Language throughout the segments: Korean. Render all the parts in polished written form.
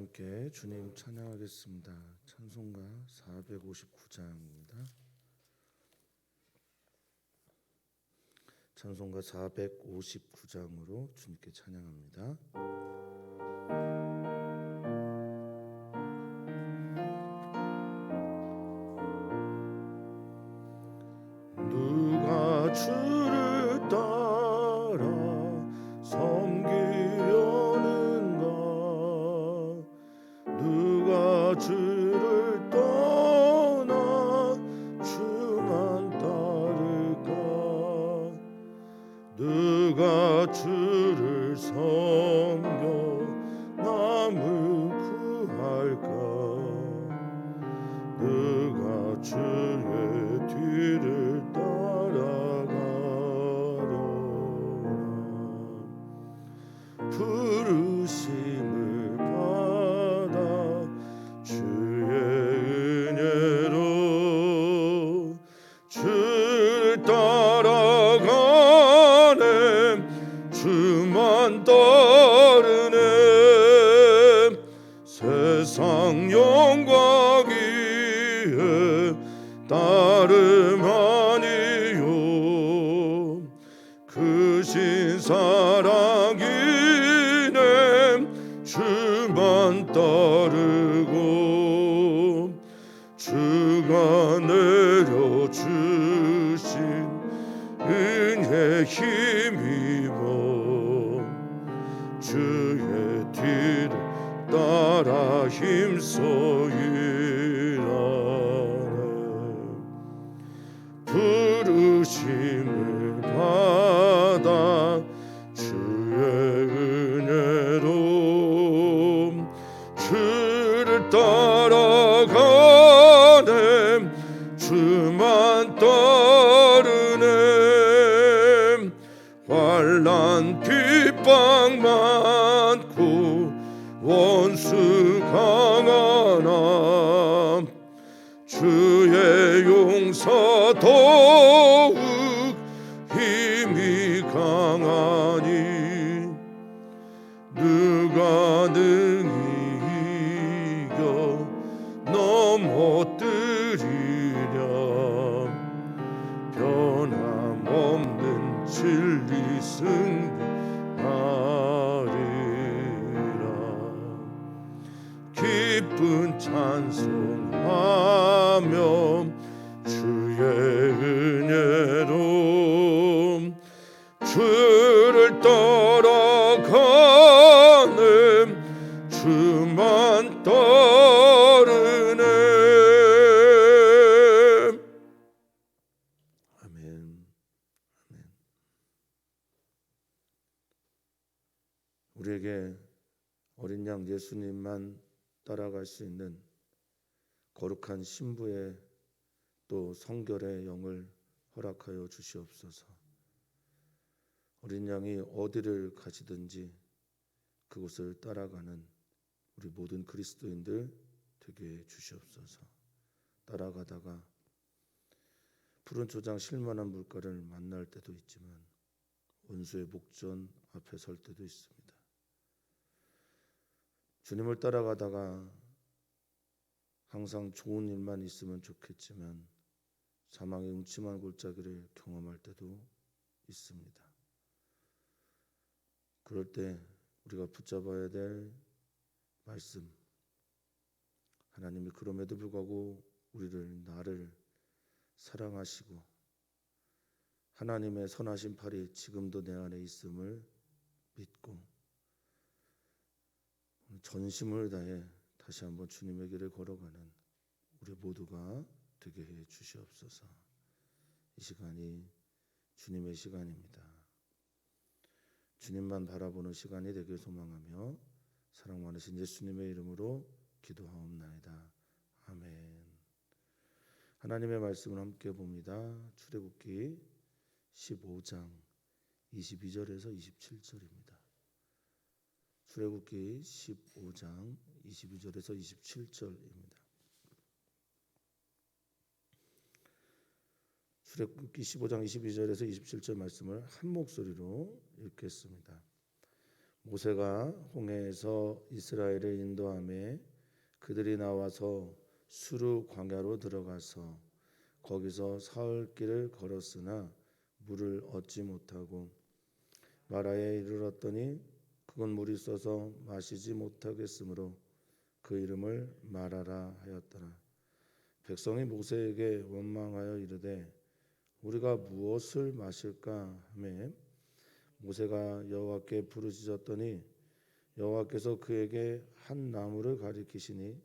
함께 주님 찬양하겠습니다. 찬송가 459장입니다. 찬송가 459장으로 주님께 찬양합니다. 누가 주를 따라 섬기려는가? 누가 주를 떠나 주만 따를까? 누가 주를 섬겨 남을 구할까? 누가 주의 뒤를 따라가려나? 부르심을 받아 주의 은혜로 주를 따라가네. 주만 따르네. 세상 영광 위에 따름 아니요. 그 신사랑이네. 주만 따르고 주가 내려주신 은혜 힘입어 주의 뒤를 따라 힘써 일하네. 부르심을 받아 주의 은혜로 주를 따라가네. 주만 따르네. 환난 핍박 많고 원수 강하나 주의 용서 더욱 힘이 강하니 누가 능히 이겨 넘어뜨리랴. 변함없는 진리 승리하리라. 기쁜 찬송하며 주의 은혜로 주를 따라가네. 주만 따르네. 아멘. 아멘. 우리에게 어린 양 예수님만 따라갈 수 있는 거룩한 신부의 또 성결의 영을 허락하여 주시옵소서. 어린 양이 어디를 가시든지 그곳을 따라가는 우리 모든 그리스도인들 되게 해 주시옵소서. 따라가다가 푸른 초장 실만한 물가를 만날 때도 있지만 원수의 목전 앞에 설 때도 있습니다. 주님을 따라가다가 항상 좋은 일만 있으면 좋겠지만 사망의 음침한 골짜기를 경험할 때도 있습니다. 그럴 때 우리가 붙잡아야 될 말씀, 하나님이 그럼에도 불구하고 나를 사랑하시고 하나님의 선하신 팔이 지금도 내 안에 있음을 믿고 전심을 다해 다시 한번 주님의 길을 걸어가는 우리 모두가 되게 해 주시옵소서. 이 시간이 주님의 시간입니다. 주님만 바라보는 시간이 되길 소망하며 사랑 많으신 예수님의 이름으로 기도하옵나이다. 아멘. 하나님의 말씀을 함께 봅니다. 출애굽기 15장 22절에서 27절입니다. 출애굽기 15장 22절에서 27절입니다. 출애굽기 15장 22절에서 27절 말씀을 한 목소리로 읽겠습니다. 모세가 홍해에서 이스라엘을 인도하며 그들이 나와서 수르 광야로 들어가서 거기서 사흘 길을 걸었으나 물을 얻지 못하고 마라에 이르렀더니 그곳 물이 있어서 마시지 못하겠으므로 그 이름을 마라라 하였더라. 백성이 모세에게 원망하여 이르되 우리가 무엇을 마실까 하매 모세가 여호와께 부르짖었더니 여호와께서 그에게 한 나무를 가리키시니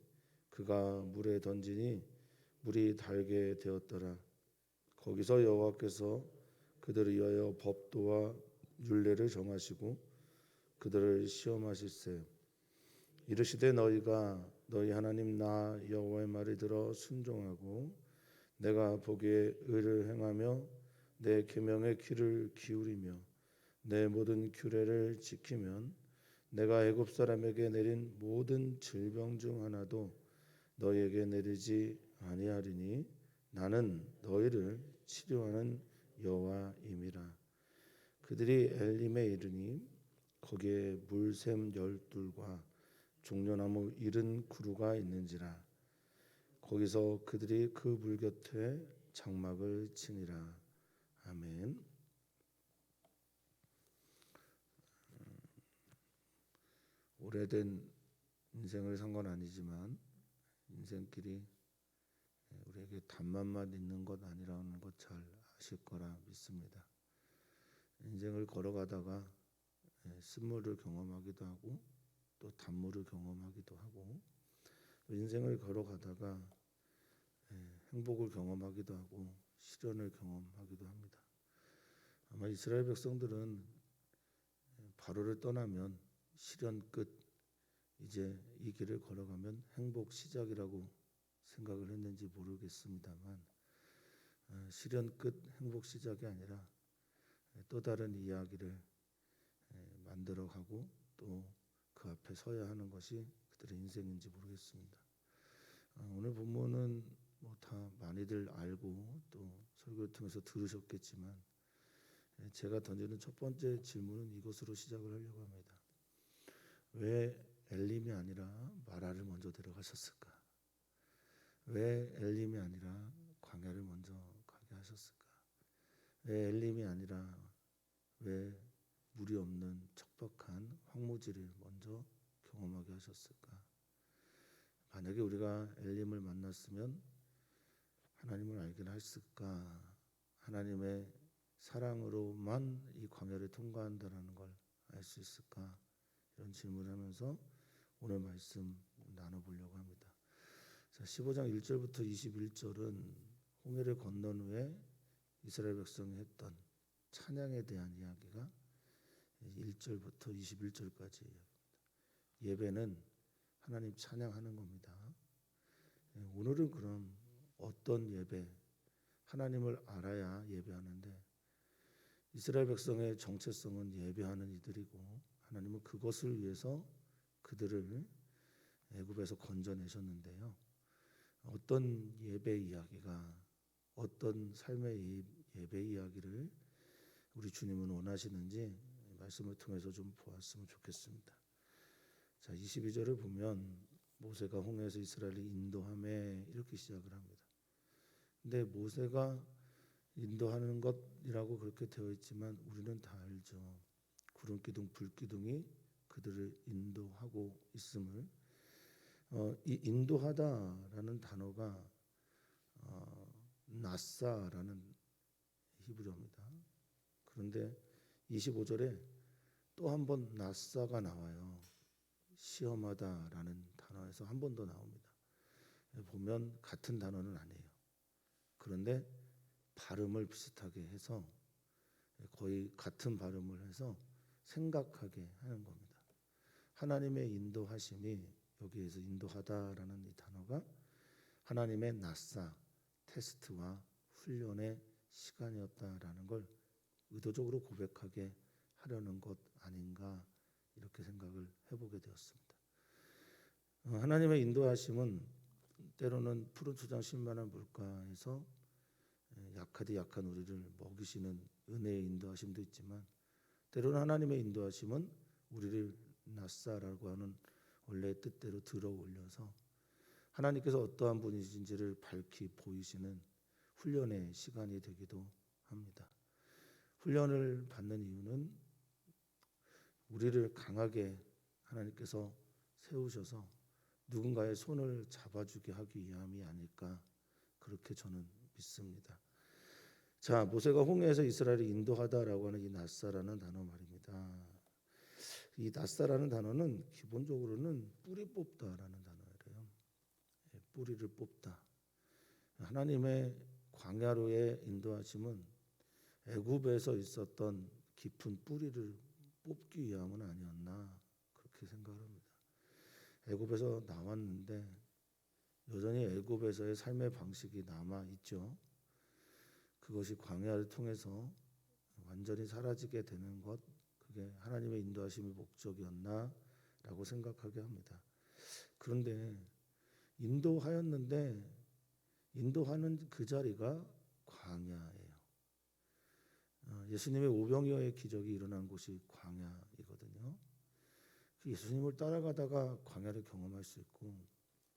그가 물에 던지니 물이 달게 되었더라. 거기서 여호와께서 그들을 위하여 법도와 율례를 정하시고 그들을 시험하실세 이르시되 너희가 너희 하나님 나 여호와의 말을 들어 순종하고 내가 보기에 의를 행하며 내 계명에 귀를 기울이며 내 모든 규례를 지키면 내가 애굽 사람에게 내린 모든 질병 중 하나도 너희에게 내리지 아니하리니 나는 너희를 치료하는 여호와임이라. 그들이 엘림에 이르니 거기에 물샘 12과 종려나무 70그루가 있는지라. 거기서 그들이 그 물 곁에 장막을 치니라. 아멘. 오래된 인생을 산 건 아니지만 인생길이 우리에게 단맛만 있는 것 아니라는 것 잘 아실 거라 믿습니다. 인생을 걸어가다가 쓴물을 경험하기도 하고 또 단물을 경험하기도 하고 인생을 걸어가다가 행복을 경험하기도 하고 시련을 경험하기도 합니다. 아마 이스라엘 백성들은 바로를 떠나면 시련 끝, 이제 이 길을 걸어가면 행복 시작이라고 생각을 했는지 모르겠습니다만 시련 끝 행복 시작이 아니라 또 다른 이야기를 만들어가고 또 그 앞에 서야 하는 것이 그들의 인생인지 모르겠습니다. 오늘 본문은 뭐 다 많이들 알고 또 설교를 통해서 들으셨겠지만 제가 던지는 첫 번째 질문은 이것으로 시작을 하려고 합니다. 왜 엘림이 아니라 마라를 먼저 데려가셨을까? 왜 엘림이 아니라 광야를 먼저 가게 하셨을까? 왜 엘림이 아니라 왜 물이 없는 척박한 황무지를 먼저 경험하게 하셨을까? 만약에 우리가 엘림을 만났으면 하나님을 알긴 했을까? 하나님의 사랑으로만 이 광야를 통과한다는 걸 알 수 있을까? 이런 질문을 하면서 오늘 말씀 나눠보려고 합니다. 자, 15장 1절부터 21절은 홍해를 건넌 후에 이스라엘 백성이 했던 찬양에 대한 이야기가 1절부터 21절까지 이야기입니다. 예배는 하나님 찬양하는 겁니다. 오늘은 그럼 어떤 예배, 하나님을 알아야 예배하는데 이스라엘 백성의 정체성은 예배하는 이들이고 하나님은 그것을 위해서 그들을 애굽에서 건져내셨는데요. 어떤 예배 이야기가 어떤 삶의 예배 이야기를 우리 주님은 원하시는지 말씀을 통해서 좀 보았으면 좋겠습니다. 자, 22절을 보면 모세가 홍해에서 이스라엘을 인도하며 이렇게 시작을 합니다. 근데 모세가 인도하는 것이라고 그렇게 되어 있지만 우리는 다 알죠. 구름 기둥, 불 기둥이 그들을 인도하고 있음을 이 인도하다라는 단어가 나사라는 히브리어입니다. 그런데 25절에 또 한 번 나사가 나와요. 시험하다라는 단어에서 한 번 더 나옵니다. 보면 같은 단어는 아니에요. 그런데 발음을 비슷하게 해서 거의 같은 발음을 해서 생각하게 하는 겁니다. 하나님의 인도하심이 여기에서 인도하다라는 이 단어가 하나님의 나사, 테스트와 훈련의 시간이었다라는 걸 의도적으로 고백하게 하려는 것 아닌가 이렇게 생각을 해보게 되었습니다. 하나님의 인도하심은 때로는 푸른 초장 쉴만한 물가에서 약하디 약한 우리를 먹이시는 은혜의 인도하심도 있지만 때로는 하나님의 인도하심은 우리를 나사라고 하는 원래의 뜻대로 들어 올려서 하나님께서 어떠한 분이신지를 밝히 보이시는 훈련의 시간이 되기도 합니다. 훈련을 받는 이유는 우리를 강하게 하나님께서 세우셔서 누군가의 손을 잡아주게 하기 위함이 아닐까, 그렇게 저는 믿습니다. 자, 모세가 홍해에서 이스라엘을 인도하다라고 하는 이 나사라는 단어 말입니다. 이 나사라는 단어는 기본적으로는 뿌리 뽑다라는 단어예요. 뿌리를 뽑다. 하나님의 광야로의 인도하심은 애굽에서 있었던 깊은 뿌리를 뽑기 위함은 아니었나, 그렇게 생각합니다. 애굽에서 나왔는데 여전히 애굽에서의 삶의 방식이 남아 있죠. 그것이 광야를 통해서 완전히 사라지게 되는 것, 그게 하나님의 인도하심의 목적이었나라고 생각하게 합니다. 그런데 인도하였는데 인도하는 그 자리가 광야예요. 예수님의 오병이어의 기적이 일어난 곳이 광야이거든요. 예수님을 따라가다가 광야를 경험할 수 있고,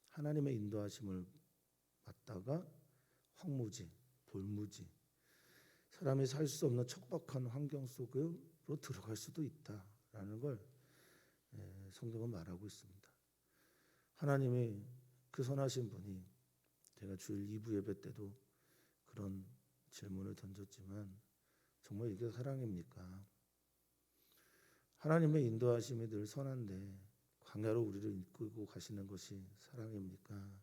하나님의 인도하심을 받다가 황무지, 돌무지, 사람이 살 수 없는 척박한 환경 속으로 들어갈 수도 있다라는 걸 성경은 말하고 있습니다. 하나님이 그 선하신 분이, 제가 주일 2부 예배 때도 그런 질문을 던졌지만, 정말 이게 사랑입니까? 하나님의 인도하심이 늘 선한데 광야로 우리를 이끌고 가시는 것이 사랑입니까?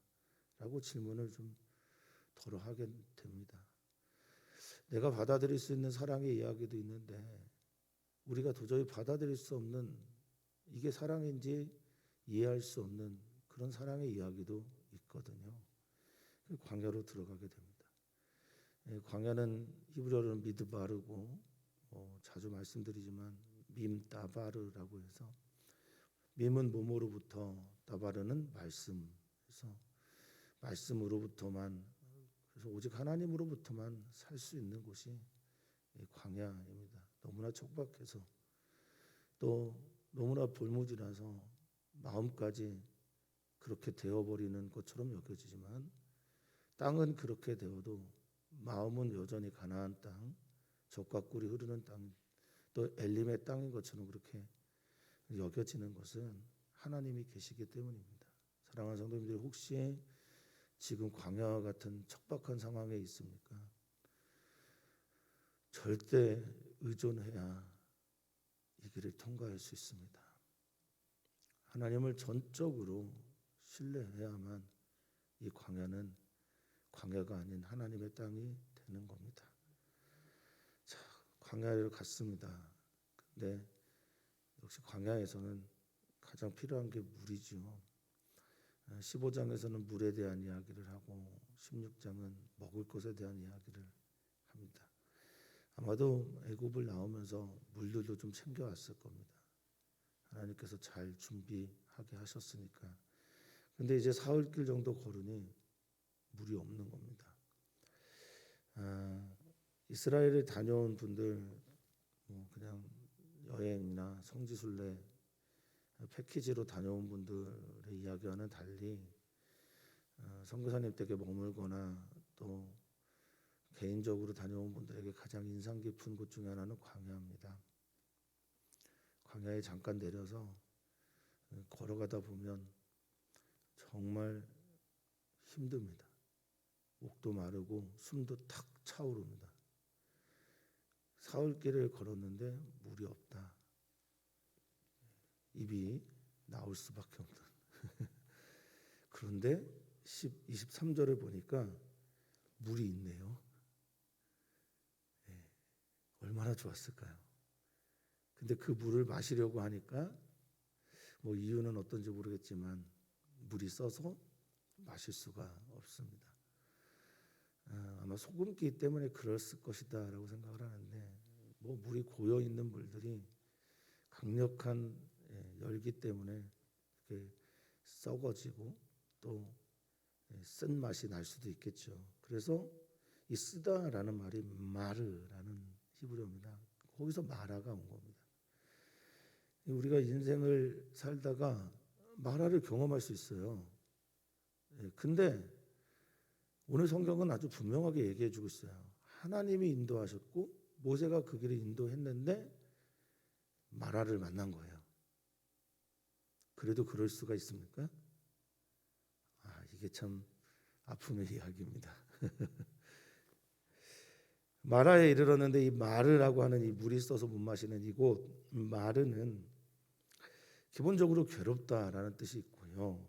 라고 질문을 좀 덜어 하게 됩니다. 내가 받아들일 수 있는 사랑의 이야기도 있는데 우리가 도저히 받아들일 수 없는, 이게 사랑인지 이해할 수 없는 그런 사랑의 이야기도 있거든요. 광야로 들어가게 됩니다. 광야는 히브리어로는 미드바르고, 자주 말씀드리지만 밈다바르라고 해서, 밈은 몸으로부터, 다바르는 말씀, 그래서 말씀으로부터만, 그래서 오직 하나님으로부터만 살 수 있는 곳이 광야입니다. 너무나 척박해서 또 너무나 볼모지라서 마음까지 그렇게 되어버리는 것처럼 여겨지지만, 땅은 그렇게 되어도 마음은 여전히 가나안 땅, 젖과 꿀이 흐르는 땅, 또 엘림의 땅인 것처럼 그렇게 여겨지는 것은 하나님이 계시기 때문입니다. 사랑하는 성도님들, 혹시 지금 광야와 같은 척박한 상황에 있습니까? 절대 의존해야 이 길을 통과할 수 있습니다. 하나님을 전적으로 신뢰해야만 이 광야는 광야가 아닌 하나님의 땅이 되는 겁니다. 자, 광야를 갔습니다. 근데 역시 광야에서는 가장 필요한 게 물이죠. 15장에서는 물에 대한 이야기를 하고 16장은 먹을 것에 대한 이야기를 합니다. 아마도 애굽을 나오면서 물들도 좀 챙겨왔을 겁니다. 하나님께서 잘 준비하게 하셨으니까. 근데 이제 사흘길 정도 걸으니 물이 없는 겁니다. 이스라엘에 다녀온 분들, 그냥 여행이나 성지순례 패키지로 다녀온 분들의 이야기와는 달리 선교사님 댁에 머물거나 또 개인적으로 다녀온 분들에게 가장 인상 깊은 곳 중에 하나는 광야입니다. 광야에 잠깐 내려서 걸어가다 보면 정말 힘듭니다. 목도 마르고 숨도 탁 차오릅니다. 사흘길을 걸었는데 물이 없다. 입이 나올 수밖에 없는. 그런데 23절을 보니까 물이 있네요. 얼마나 좋았을까요? 근데 그 물을 마시려고 하니까 이유는 어떤지 모르겠지만 물이 써서 마실 수가 없습니다. 아마 소금기 때문에 그랬을 것이다 라고 생각을 하는데, 물이 고여있는 물들이 강력한 열기 때문에 이렇게 썩어지고 또 쓴맛이 날 수도 있겠죠. 그래서 이 쓰다라는 말이 마르라는 히브리어입니다. 거기서 마라가 온 겁니다. 우리가 인생을 살다가 마라를 경험할 수 있어요. 근데 오늘 성경은 아주 분명하게 얘기해 주고 있어요. 하나님이 인도하셨고 모세가 그 길을 인도했는데 마라를 만난 거예요. 그래도 그럴 수가 있습니까? 이게 참 아픔의 이야기입니다. 마라에 이르렀는데 이 마르라고 하는 이 물이 써서 못 마시는 이곳 마르는 기본적으로 괴롭다라는 뜻이 있고요.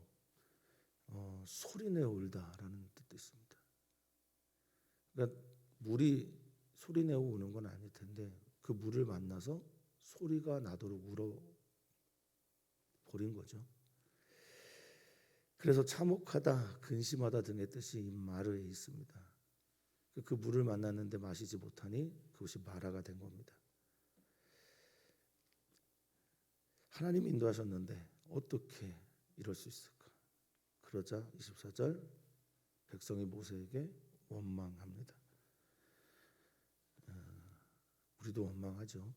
소리내어 울다라는 뜻도 있습니다. 그러니까 물이 소리내어 우는 건 아닐 텐데 그 물을 만나서 소리가 나도록 울어버린 거죠. 그래서 참혹하다, 근심하다 등의 뜻이 이 마르에 있습니다. 그 물을 만났는데 마시지 못하니 그것이 마라가 된 겁니다. 하나님이 인도하셨는데 어떻게 이럴 수 있을까? 그러자 24절 백성이 모세에게 원망합니다. 우리도 원망하죠.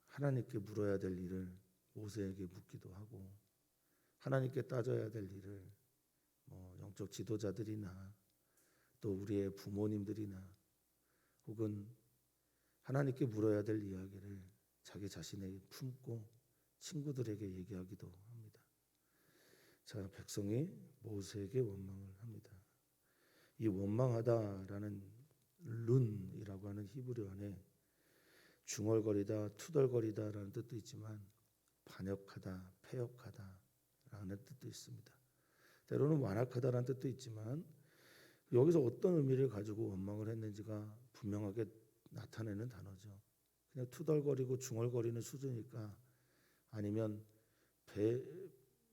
하나님께 물어야 될 일을 모세에게 묻기도 하고 하나님께 따져야 될 일을 영적 지도자들이나 또 우리의 부모님들이나 혹은 하나님께 물어야 될 이야기를 자기 자신에게 품고 친구들에게 얘기하기도 합니다. 자, 백성이 모세에게 원망을 합니다. 이 원망하다라는 룬이라고 하는 히브리 안에 중얼거리다, 투덜거리다라는 뜻도 있지만 반역하다, 패역하다라는 뜻도 있습니다. 때로는 완악하다라는 뜻도 있지만 여기서 어떤 의미를 가지고 원망을 했는지가 분명하게 나타내는 단어죠. 그냥 투덜거리고 중얼거리는 수준일까? 아니면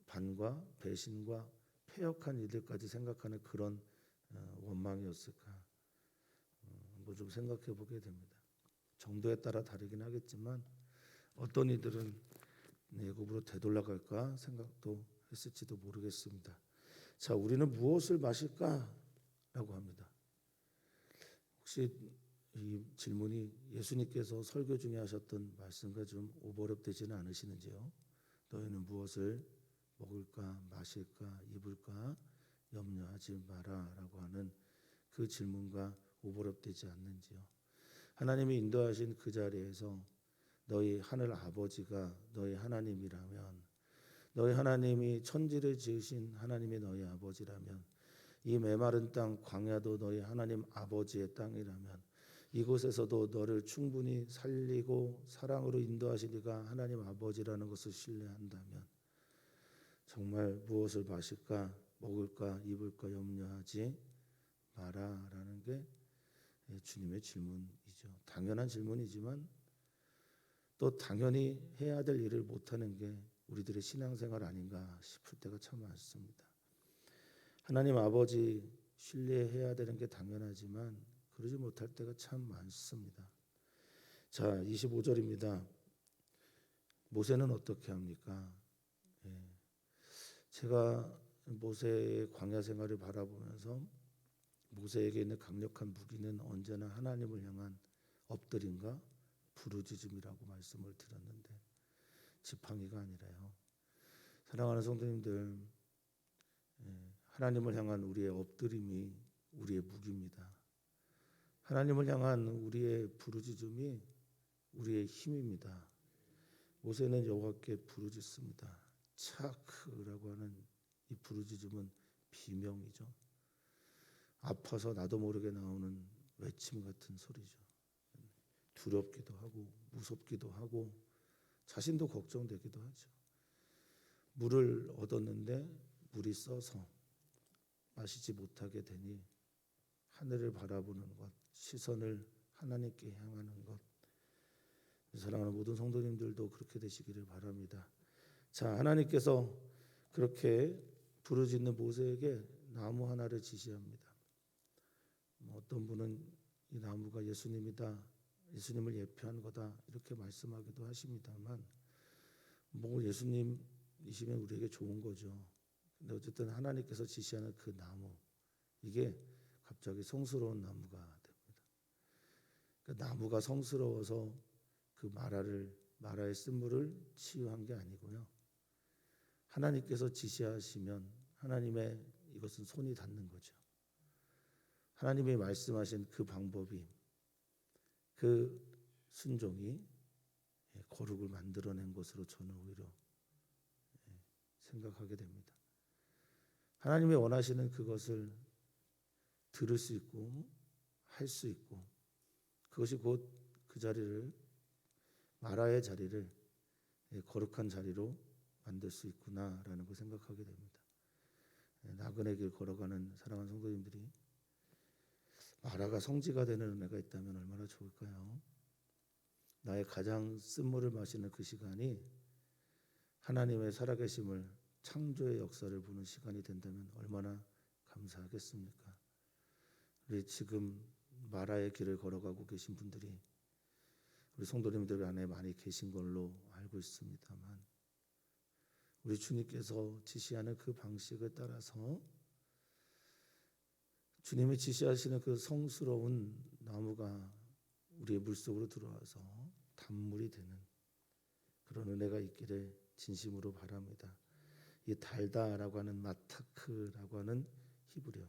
반과 배신과 패역한 이들까지 생각하는 그런 원망이었을까? 한번 좀 생각해 보게 됩니다. 정도에 따라 다르긴 하겠지만 어떤 이들은 애굽으로 되돌아갈까 생각도 했을지도 모르겠습니다. 자, 우리는 무엇을 마실까라고 합니다. 혹시 이 질문이 예수님께서 설교 중에 하셨던 말씀과 좀 오버랩되지는 않으시는지요? 너희는 무엇을 먹을까, 마실까, 입을까 염려하지 마라라고 하는 그 질문과 오버랩되지 않는지요? 하나님이 인도하신 그 자리에서 너희 하늘 아버지가 너희 하나님이라면, 너희 하나님이 천지를 지으신 하나님이 너희 아버지라면, 이 메마른 땅 광야도 너희 하나님 아버지의 땅이라면, 이곳에서도 너를 충분히 살리고 사랑으로 인도하시리가 하나님 아버지라는 것을 신뢰한다면 정말 무엇을 마실까, 먹을까, 입을까 염려하지 마라라는 게 주님의 질문이죠. 당연한 질문이지만 또 당연히 해야 될 일을 못하는 게 우리들의 신앙생활 아닌가 싶을 때가 참 많습니다. 하나님 아버지 신뢰해야 되는 게 당연하지만 그러지 못할 때가 참 많습니다. 자, 25절입니다. 모세는 어떻게 합니까? 제가 모세의 광야 생활을 바라보면서 모세에게 있는 강력한 무기는 언제나 하나님을 향한 엎드림과 부르짖음이라고 말씀을 드렸는데 지팡이가 아니라요. 사랑하는 성도님들, 하나님을 향한 우리의 엎드림이 우리의 무기입니다. 하나님을 향한 우리의 부르짖음이 우리의 힘입니다. 모세는 여호와께 부르짖습니다. 차크라고 하는 이 부르짖음은 비명이죠. 아파서 나도 모르게 나오는 외침 같은 소리죠. 두렵기도 하고 무섭기도 하고 자신도 걱정되기도 하죠. 물을 얻었는데 물이 써서 마시지 못하게 되니 하늘을 바라보는 것, 시선을 하나님께 향하는 것. 사랑하는 모든 성도님들도 그렇게 되시기를 바랍니다. 자, 하나님께서 그렇게 부르짖는 모세에게 나무 하나를 지시합니다. 어떤 분은 이 나무가 예수님이다, 예수님을 예표한 거다 이렇게 말씀하기도 하십니다만 예수님이시면 우리에게 좋은 거죠. 근데 어쨌든 하나님께서 지시하는 그 나무, 이게 갑자기 성스러운 나무가 됩니다. 그 나무가 성스러워서 그 마라를 마라의 쓴물을 치유한 게 아니고요. 하나님께서 지시하시면 하나님의 이것은 손이 닿는 거죠. 하나님이 말씀하신 그 방법이, 그 순종이 거룩을 만들어낸 것으로 저는 오히려 생각하게 됩니다. 하나님이 원하시는 그것을 들을 수 있고 할 수 있고, 그것이 곧 그 자리를, 마라의 자리를 거룩한 자리로 만들 수 있구나라는 걸 생각하게 됩니다. 나그네 길 걸어가는 사랑하는 성도님들이 마라가 성지가 되는 은혜가 있다면 얼마나 좋을까요? 나의 가장 쓴물을 마시는 그 시간이 하나님의 살아계심을, 창조의 역사를 보는 시간이 된다면 얼마나 감사하겠습니까? 우리 지금 마라의 길을 걸어가고 계신 분들이 우리 성도님들 안에 많이 계신 걸로 알고 있습니다만, 우리 주님께서 지시하는 그 방식을 따라서 주님이 지시하시는 그 성스러운 나무가 우리의 물속으로 들어와서 단물이 되는 그런 은혜가 있기를 진심으로 바랍니다. 이 달다라고 하는 마타크라고 하는 히브리어,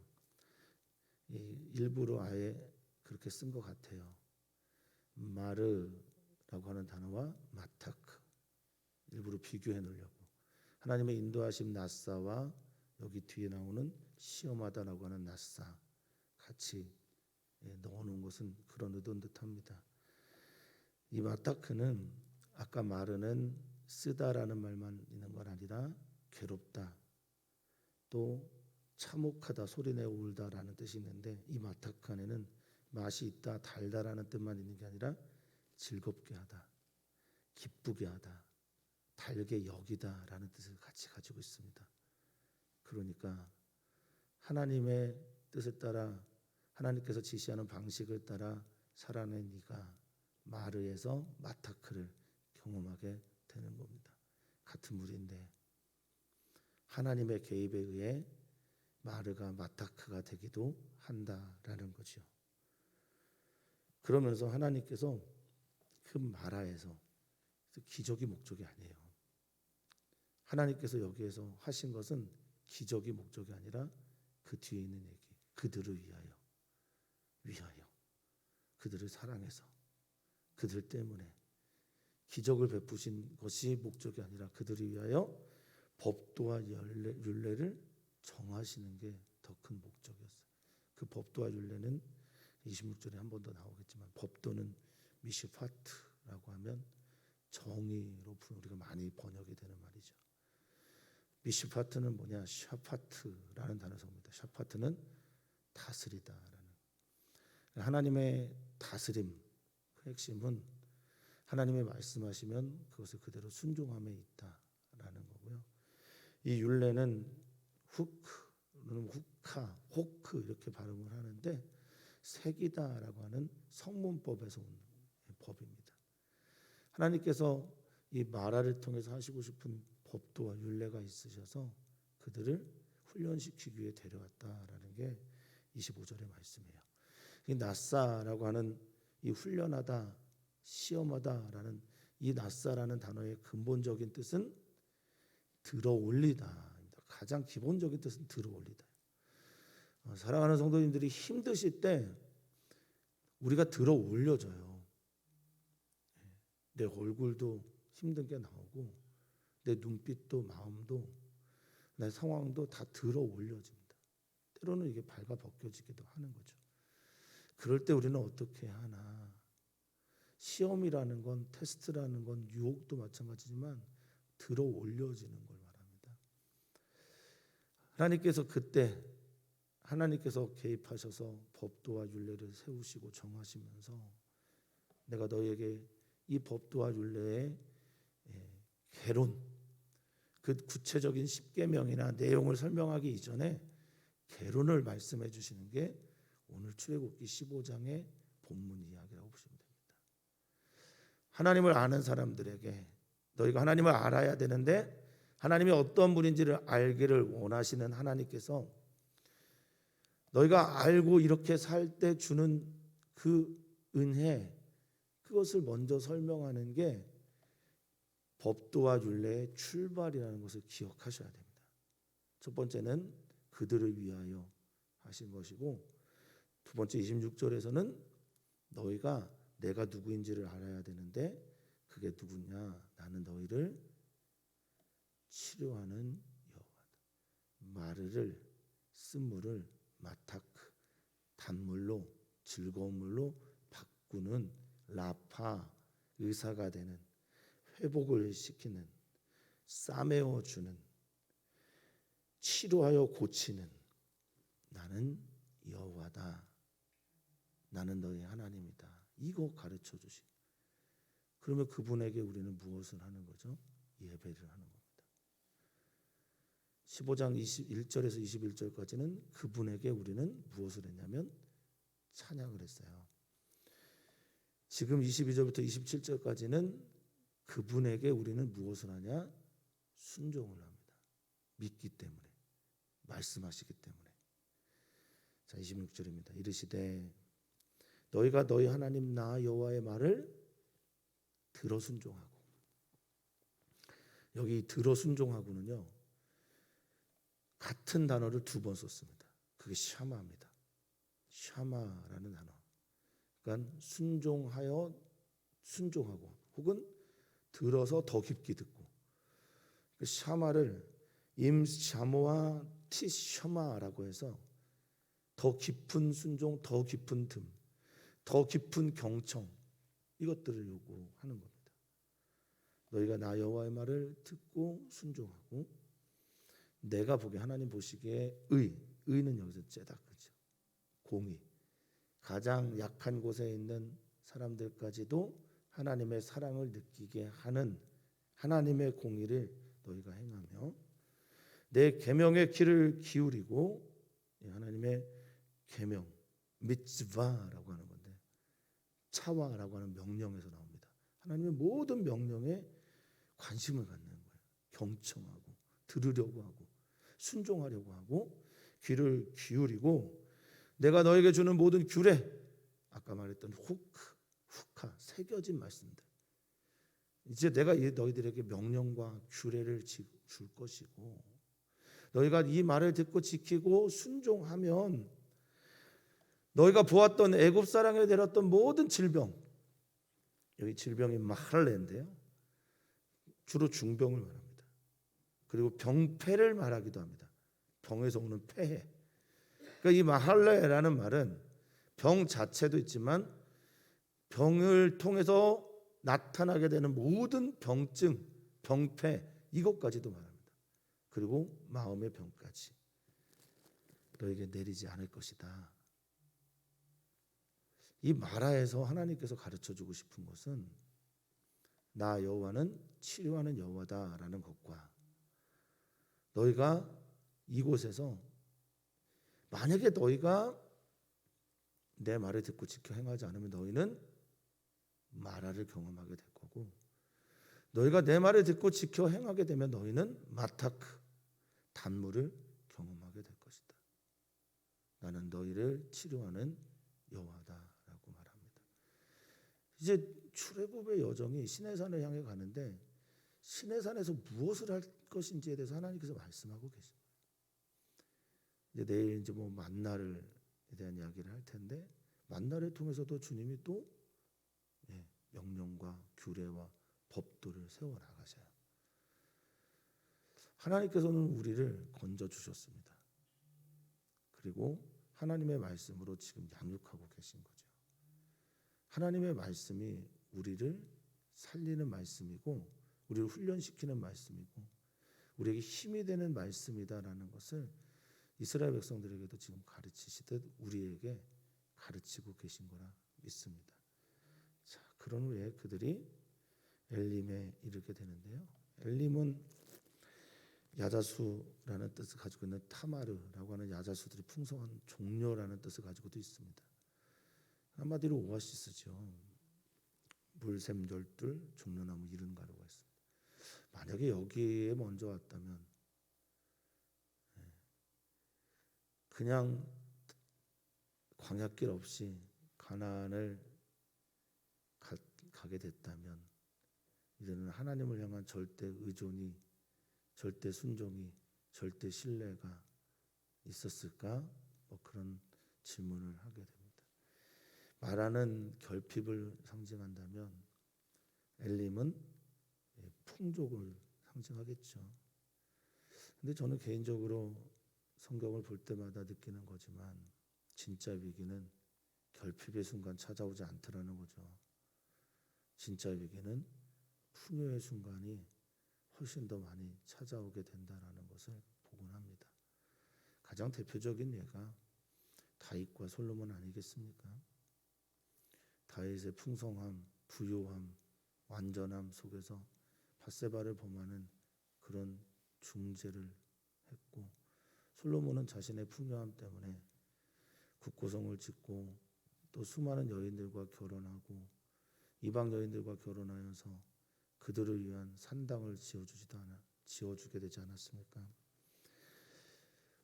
일부러 아예 그렇게 쓴 것 같아요. 마르라고 하는 단어와 마타크, 일부러 비교해 놓으려고. 하나님의 인도하심 나사와 여기 뒤에 나오는 시험하다라고 하는 나사 같이 넣어놓은 것은 그런 의도인 듯합니다. 이 마타크는 아까 마르는 쓰다라는 말만 있는 건 아니라 괴롭다, 또 참혹하다, 소리내어 울다라는 뜻이 있는데, 이 마타크 안에는 맛이 있다, 달다라는 뜻만 있는 게 아니라 즐겁게 하다, 기쁘게 하다, 달게 여기다라는 뜻을 같이 가지고 있습니다. 그러니까 하나님의 뜻을 따라, 하나님께서 지시하는 방식을 따라 살아낸 네가 마르에서 마타크를 경험하게 되는 겁니다. 같은 물인데 하나님의 개입에 의해 마르가 마타크가 되기도 한다라는 거죠. 그러면서 하나님께서 그 마라에서 기적이 목적이 아니에요. 하나님께서 여기에서 하신 것은 기적이 목적이 아니라 그 뒤에 있는 얘기, 그들을 위하여 그들을 사랑해서 그들 때문에 기적을 베푸신 것이 목적이 아니라 그들을 위하여 법도와 율례를 정하시는 게 더 큰 목적이었어요. 그 법도와 율례는 26절에 한 번 더 나오겠지만, 법도는 미슈파트라고 하면 정의로 우리가 많이 번역이 되는 말이죠. 미슈파트는 뭐냐? 샤파트라는 단어에서 옵니다. 샤파트는 다스리다라는. 하나님의 다스림, 그 핵심은 하나님의 말씀하시면 그것을 그대로 순종함에 있다라는 거고요. 이 율례는 호크 이렇게 발음을 하는데, 새기다라고 하는 성문법에서 온 법입니다. 하나님께서 이 마라를 통해서 하시고 싶은 법도와 율례가 있으셔서 그들을 훈련시키기 위해 데려왔다라는 게 25절의 말씀이에요. 이 나사라고 하는 이 훈련하다, 시험하다라는 이 나사라는 단어의 근본적인 뜻은 들어올리다. 가장 기본적인 뜻은 들어올리다. 사랑하는 성도님들이 힘드실 때 우리가 들어올려져요. 내 얼굴도 힘든 게 나오고, 내 눈빛도 마음도 내 상황도 다 들어올려집니다. 때로는 이게 발가 벗겨지기도 하는 거죠. 그럴 때 우리는 어떻게 하나? 시험이라는 건, 테스트라는 건, 유혹도 마찬가지지만 들어올려지는 걸 말합니다. 하나님께서 그때 하나님께서 개입하셔서 법도와 율례를 세우시고 정하시면서, 내가 너희에게 이 법도와 율례의 개론, 그 구체적인 십계명이나 내용을 설명하기 이전에 개론을 말씀해 주시는 게 오늘 출애굽기 15장의 본문 이야기라고 보시면 됩니다. 하나님을 아는 사람들에게, 너희가 하나님을 알아야 되는데 하나님이 어떤 분인지를 알기를 원하시는 하나님께서 너희가 알고 이렇게 살 때 주는 그 은혜, 그것을 먼저 설명하는 게 법도와 율례의 출발이라는 것을 기억하셔야 됩니다. 첫 번째는 그들을 위하여 하신 것이고, 두 번째 26절에서는 너희가 내가 누구인지를 알아야 되는데 그게 누구냐? 나는 너희를 치료하는 여호와다. 마르를 쓴물을 마타크, 단물로 즐거운 물로 바꾸는 라파, 의사가 되는, 회복을 시키는, 싸매어 주는, 치료하여 고치는 나는 여호와다. 나는 너희 하나님이다. 이거 가르쳐 주시. 그러면 그분에게 우리는 무엇을 하는 거죠? 예배를 하는 겁니다. 15장 21절에서 21절까지는 그분에게 우리는 무엇을 했냐면 찬양을 했어요. 지금 22절부터 27절까지는 그분에게 우리는 무엇을 하냐? 순종을 합니다. 믿기 때문에, 말씀하시기 때문에. 자, 26절입니다. 이르시되 너희가 너희 하나님 나 여호와의 말을 들어 순종하고. 여기 들어 순종하고는요, 같은 단어를 두 번 썼습니다. 그게 샤마입니다. 샤마라는 단어. 그러니까 순종하여 순종하고, 혹은 들어서 더 깊게 듣고. 그 샤마를 임샤모와 티셔마라고 해서 더 깊은 순종, 더 깊은 듬, 더 깊은 경청, 이것들을 요구하는 겁니다. 너희가 나 여호와의 말을 듣고 순종하고, 내가 보기에, 하나님 보시기에 의는 여기서 째다, 그죠? 공의, 가장 약한 곳에 있는 사람들까지도 하나님의 사랑을 느끼게 하는 하나님의 공의를 너희가 행하며, 내 계명의 귀를 기울이고, 하나님의 계명, 미츠바라고 하는 건데, 차와라고 하는 명령에서 나옵니다. 하나님의 모든 명령에 관심을 갖는 거예요. 경청하고, 들으려고 하고, 순종하려고 하고, 귀를 기울이고, 내가 너에게 주는 모든 규례, 아까 말했던 후카, 새겨진 말씀들, 이제 내가 너희들에게 명령과 규례를 줄 것이고, 너희가 이 말을 듣고 지키고 순종하면 너희가 보았던 애굽 사람에 내렸던 모든 질병, 여기 질병이 마할레인데요, 주로 중병을 말합니다. 그리고 병폐를 말하기도 합니다. 병에서 오는 폐해. 그러니까 이 마할레라는 말은 병 자체도 있지만 병을 통해서 나타나게 되는 모든 병증, 병폐, 이것까지도 말합니다. 그리고 마음의 병까지 너에게 내리지 않을 것이다. 이 마라에서 하나님께서 가르쳐주고 싶은 것은 나 여호와는 치료하는 여호와다라는 것과, 너희가 이곳에서 만약에 너희가 내 말을 듣고 지켜 행하지 않으면 너희는 마라를 경험하게 될 거고, 너희가 내 말을 듣고 지켜 행하게 되면 너희는 마타크, 단물을 경험하게 될 것이다. 나는 너희를 치료하는 여호와다라고 말합니다. 이제 출애굽의 여정이 시내산을 향해 가는데, 시내산에서 무엇을 할 것인지에 대해서 하나님께서 말씀하고 계십니다. 이제 내일 이제 만나를 대한 이야기를 할 텐데, 만나를 통해서도 주님이 또 명령과 규례와 법도를 세워 나가셔요. 하나님께서는 우리를 건져 주셨습니다. 그리고 하나님의 말씀으로 지금 양육하고 계신 거죠. 하나님의 말씀이 우리를 살리는 말씀이고, 우리를 훈련시키는 말씀이고, 우리에게 힘이 되는 말씀이다라는 것을 이스라엘 백성들에게도 지금 가르치시듯 우리에게 가르치고 계신 거라 믿습니다. 자, 그런 후에 그들이 엘림에 이르게 되는데요. 엘림은 야자수라는 뜻을 가지고 있는 타마르라고 하는 야자수들이 풍성한 종려라는 뜻을 가지고도 있습니다. 한마디로 오아시스죠. 물샘 열둘, 종려나무 70가루가 있습니다. 만약에 여기에 먼저 왔다면 그냥 광야길 없이 가나안을 가게 됐다면 이제는 하나님을 향한 절대 의존이, 절대 순종이, 절대 신뢰가 있었을까? 뭐 그런 질문을 하게 됩니다. 마라는 결핍을 상징한다면 엘림은 풍족을 상징하겠죠. 근데 저는 개인적으로 성경을 볼 때마다 느끼는 거지만 진짜 위기는 결핍의 순간 찾아오지 않더라는 거죠. 진짜 위기는 풍요의 순간이 훨씬 더 많이 찾아오게 된다라는 것을 보곤 합니다. 가장 대표적인 예가 다윗과 솔로몬 아니겠습니까? 다윗의 풍성함, 부유함, 완전함 속에서 밧세바를 범하는 그런 중재를 했고, 솔로몬은 자신의 풍요함 때문에 국고성을 짓고 또 수많은 여인들과 결혼하고 이방 여인들과 결혼하여서 그들을 위한 산당을 지어주게 되지 않았습니까?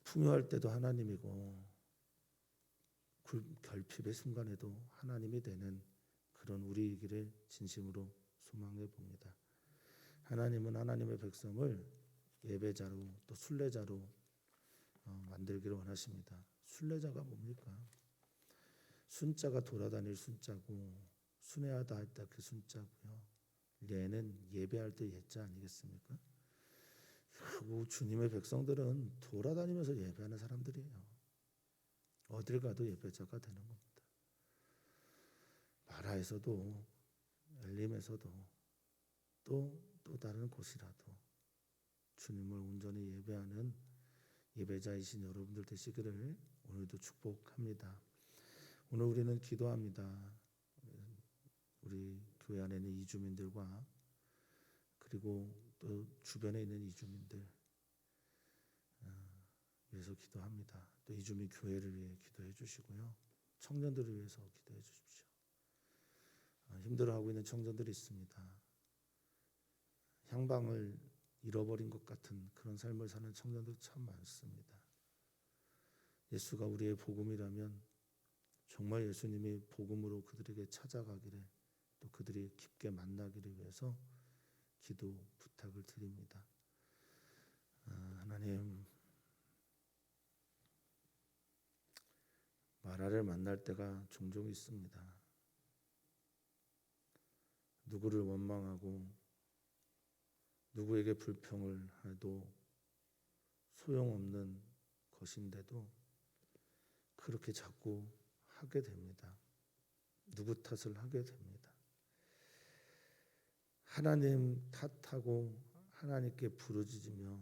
풍요할 때도 하나님이고 결핍의 순간에도 하나님이 되는 그런 우리이기를 진심으로 소망해 봅니다. 하나님은 하나님의 백성을 예배자로 또 순례자로 만들기를 원하십니다. 순례자가 뭡니까? 순자가 돌아다닐 순자고 순회하다 할 때 그 순자고요. 예는 예배할 때 예자 아니겠습니까? 그리고 주님의 백성들은 돌아다니면서 예배하는 사람들이에요. 어딜 가도 예배자가 되는 겁니다. 마라에서도 엘림에서도 또 다른 곳이라도 주님을 온전히 예배하는 예배자이신 여러분들 되시기를 오늘도 축복합니다. 오늘 우리는 기도합니다. 우리 교회 안에 있는 이주민들과 그리고 또 주변에 있는 이주민들 위해서 기도합니다. 또 이주민 교회를 위해 기도해 주시고요. 청년들을 위해서 기도해 주십시오. 힘들어하고 있는 청년들이 있습니다. 향방을 잃어버린 것 같은 그런 삶을 사는 청년들 참 많습니다. 예수가 우리의 복음이라면 정말 예수님이 복음으로 그들에게 찾아가기를 또 그들이 깊게 만나기를 위해서 기도 부탁을 드립니다. 하나님, 마라를 만날 때가 종종 있습니다. 누구를 원망하고 누구에게 불평을 해도 소용없는 것인데도 그렇게 자꾸 하게 됩니다. 누구 탓을 하게 됩니다. 하나님 탓하고 하나님께 부르짖으며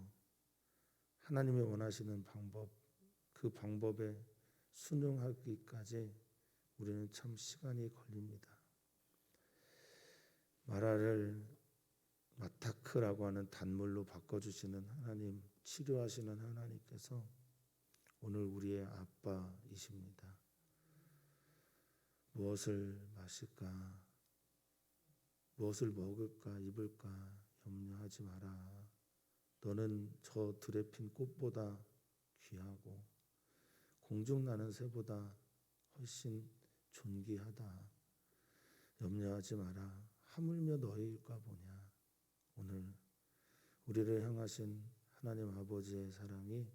하나님이 원하시는 방법, 그 방법에 순응하기까지 우리는 참 시간이 걸립니다. 마라를 마타크라고 하는 단물로 바꿔주시는 하나님, 치료하시는 하나님께서 오늘 우리의 아빠이십니다. 무엇을 마실까, 무엇을 먹을까, 입을까 염려하지 마라. 너는 저 들에 핀 꽃보다 귀하고 공중 나는 새보다 훨씬 존귀하다. 염려하지 마라. 하물며 너희일까 보냐. 오늘 우리를 향하신 하나님 아버지의 사랑이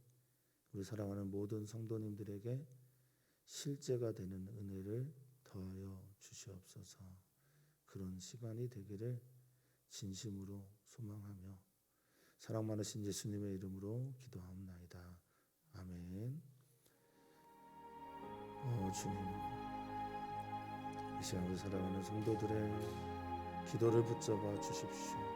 우리 사랑하는 모든 성도님들에게 실제가 되는 은혜를 더하여 주시옵소서. 그런 시간이 되기를 진심으로 소망하며 사랑 많으신 예수님의 이름으로 기도하옵나이다. 아멘. 주님, 이 시간 우리 사랑하는 성도들의 기도를 붙잡아 주십시오.